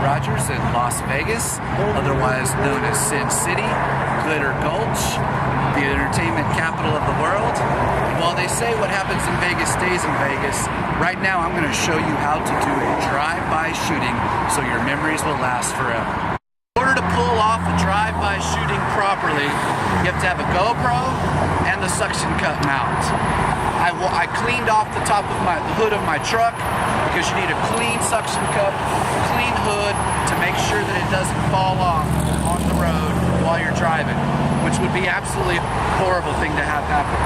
Rogers in Las Vegas, otherwise known as Sin City, Glitter Gulch, the entertainment capital of the world. And while they say what happens in Vegas stays in Vegas, right now I'm going to show you how to do a drive-by shooting so your memories will last forever. In order to pull off a drive-by shooting properly, you have to have a GoPro and the suction cup mount. I cleaned off the top of the hood of my truck because you need a clean suction cup, clean hood to make sure that it doesn't fall off on the road while you're driving, which would be absolutely a horrible thing to have happen.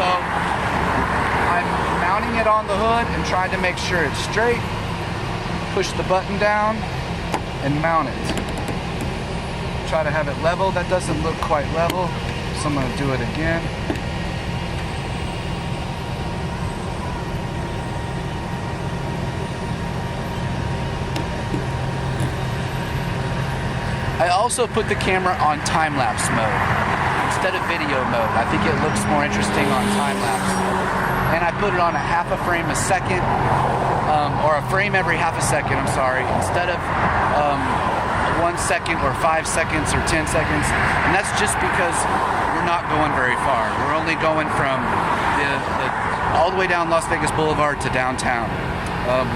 So I'm mounting it on the hood and trying to make sure it's straight. Push the button down and mount it. Try to have it level. That doesn't look quite level, so I'm going to do it again. I also put the camera on time-lapse mode instead of video mode. I think it looks more interesting on time-lapse. And I put it on a half a frame a second, or a frame every half a second, I'm sorry, instead of 1 second or 5 seconds or 10 seconds. And that's just because we're not going very far. We're only going from all the way down Las Vegas Boulevard to downtown,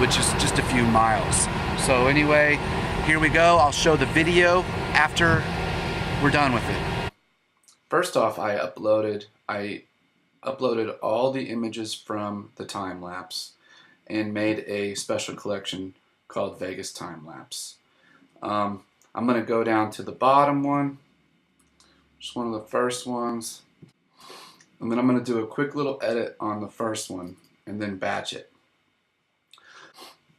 which is just a few miles. So anyway, here we go. I'll show the video after we're done with it. First off, I uploaded all the images from the time lapse and made a special collection called Vegas Time Lapse. I'm going to go down to the bottom one, just one of the first ones, and then I'm going to do a quick little edit on the first one and then batch it.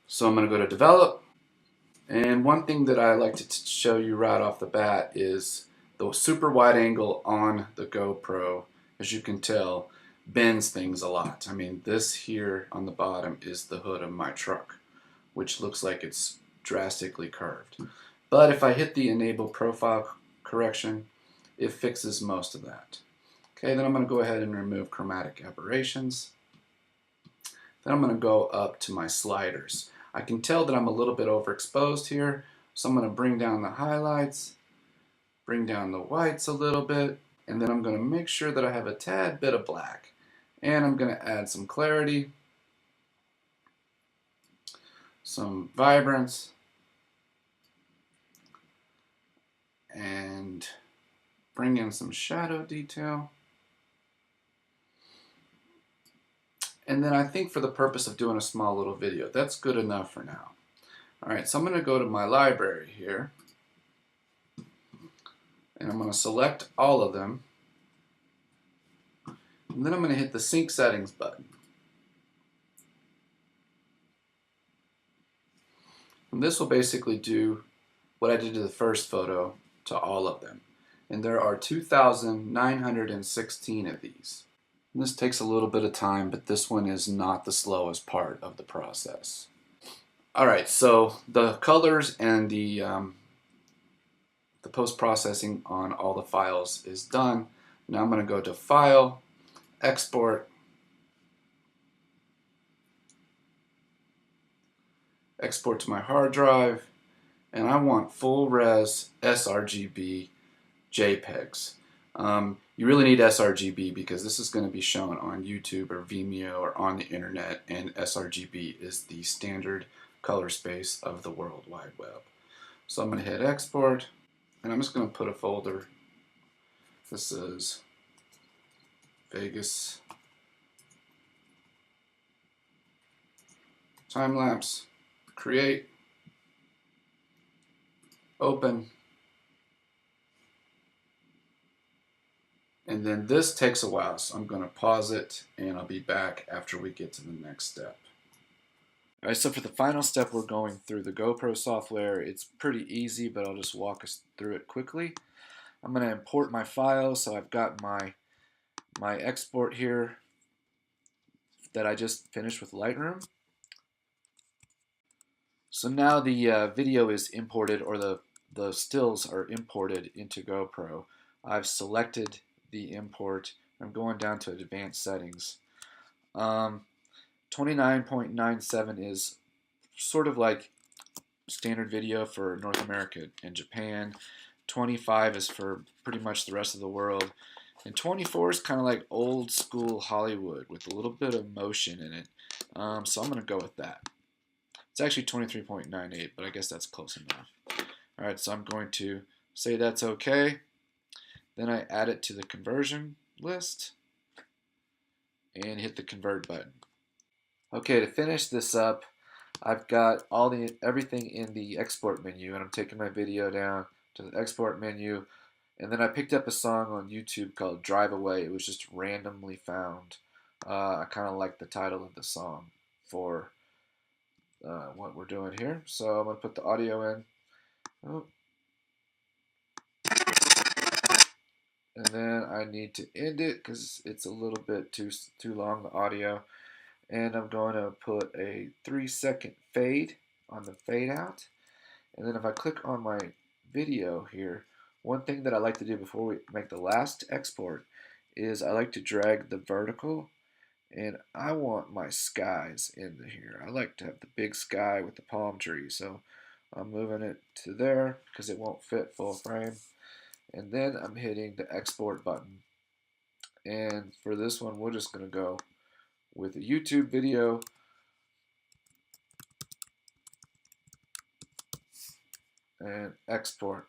So I'm going to go to develop. And one thing that I like to show you right off the bat is the super wide angle on the GoPro, as you can tell, bends things a lot. I mean, this here on the bottom is the hood of my truck, which looks like it's drastically curved. But if I hit the enable profile correction, it fixes most of that. Okay, then I'm going to go ahead and remove chromatic aberrations. Then I'm going to go up to my sliders. I can tell that I'm a little bit overexposed here, so I'm going to bring down the highlights, bring down the whites a little bit, and then I'm going to make sure that I have a tad bit of black. And I'm going to add some clarity, some vibrance, and bring in some shadow detail. And then I think for the purpose of doing a small little video, that's good enough for now. Alright, so I'm going to go to my library here, and I'm going to select all of them, and then I'm going to hit the Sync Settings button. And this will basically do what I did to the first photo to all of them. And there are 2,916 of these. And this takes a little bit of time, but this one is not the slowest part of the process. Alright, so the colors and the post-processing on all the files is done. Now I'm going to go to File, Export, Export to my hard drive, and I want full res sRGB JPEGs. You really need sRGB because this is going to be shown on YouTube or Vimeo or on the internet, and sRGB is the standard color space of the World Wide Web. So I'm going to hit export, and I'm just going to put a folder. This is Vegas Time Lapse, create, open. And then this takes a while, so I'm going to pause it and I'll be back after we get to the next step. Alright, so for the final step, we're going through the GoPro Softlayer. It's pretty easy, but I'll just walk us through it quickly. I'm going to import my files, so I've got my export here that I just finished with Lightroom. So now the video is imported, or the stills are imported into GoPro. I've selected the import. I'm going down to advanced settings. 29.97 is sort of like standard video for North America and Japan. 25 is for pretty much the rest of the world. And 24 is kind of like old school Hollywood with a little bit of motion in it. So I'm going to go with that. It's actually 23.98, but I guess that's close enough. Alright, so I'm going to say that's okay. Then I add it to the conversion list and hit the convert button. Okay, to finish this up, I've got everything in the export menu, and I'm taking my video down to the export menu, and then I picked up a song on YouTube called Drive Away. It was just randomly found. I kind of like the title of the song for what we're doing here, so I'm going to put the audio in. Oh. And then I need to end it because it's a little bit too long, the audio. And I'm going to put a 3-second fade on the fade out. And then if I click on my video here, one thing that I like to do before we make the last export is I like to drag the vertical, and I want my skies in here. I like to have the big sky with the palm tree, so I'm moving it to there because it won't fit full frame. And then I'm hitting the export button. And for this one, we're just going to go with a YouTube video. And export.